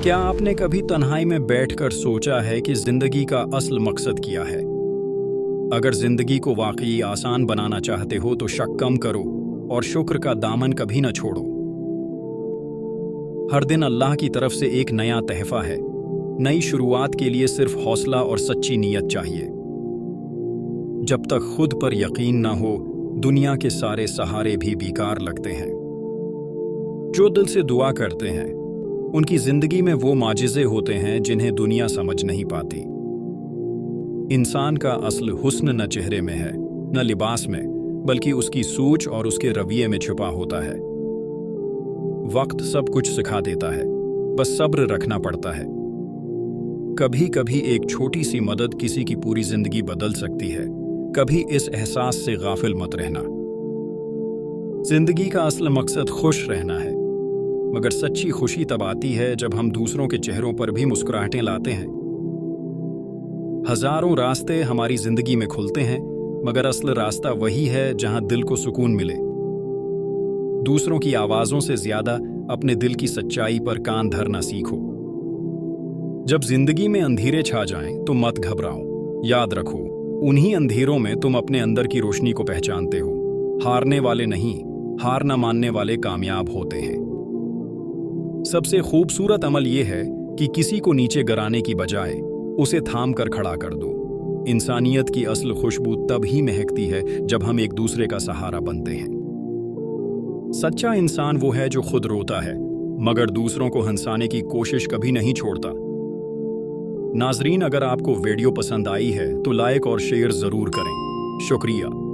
क्या आपने कभी तन्हाई में बैठकर सोचा है कि जिंदगी का असल मकसद क्या है? अगर जिंदगी को वाकई आसान बनाना चाहते हो तो शक कम करो और शुक्र का दामन कभी न छोड़ो। हर दिन अल्लाह की तरफ से एक नया तहफा है। नई शुरुआत के लिए सिर्फ हौसला और सच्ची नीयत चाहिए। जब तक खुद पर यकीन ना हो, दुनिया के सारे सहारे भी बेकार लगते हैं। जो दिल से दुआ करते हैं उनकी जिंदगी में वो माजिज़े होते हैं जिन्हें दुनिया समझ नहीं पाती। इंसान का असल हुस्न न चेहरे में है, न लिबास में, बल्कि उसकी सोच और उसके रवैये में छुपा होता है। वक्त सब कुछ सिखा देता है, बस सब्र रखना पड़ता है। कभी कभी एक छोटी सी मदद किसी की पूरी जिंदगी बदल सकती है। कभी इस एहसास से गाफिल मत रहना। जिंदगी का असल मकसद खुश रहना है, मगर सच्ची खुशी तब आती है जब हम दूसरों के चेहरों पर भी मुस्कुराहटें लाते हैं। हजारों रास्ते हमारी जिंदगी में खुलते हैं, मगर असल रास्ता वही है जहां दिल को सुकून मिले। दूसरों की आवाजों से ज्यादा अपने दिल की सच्चाई पर कान धरना सीखो। जब जिंदगी में अंधेरे छा जाएं तो मत घबराओ। याद रखो, उन्हीं अंधेरों में तुम अपने अंदर की रोशनी को पहचानते हो। हारने वाले नहीं, हार न मानने वाले कामयाब होते हैं। सबसे खूबसूरत अमल यह है कि किसी को नीचे गिराने की बजाय उसे थाम कर खड़ा कर दो। इंसानियत की असल खुशबू तब ही महकती है जब हम एक दूसरे का सहारा बनते हैं। सच्चा इंसान वो है जो खुद रोता है, मगर दूसरों को हंसाने की कोशिश कभी नहीं छोड़ता। नाजरीन, अगर आपको वीडियो पसंद आई है तो लाइक और शेयर जरूर करें। शुक्रिया।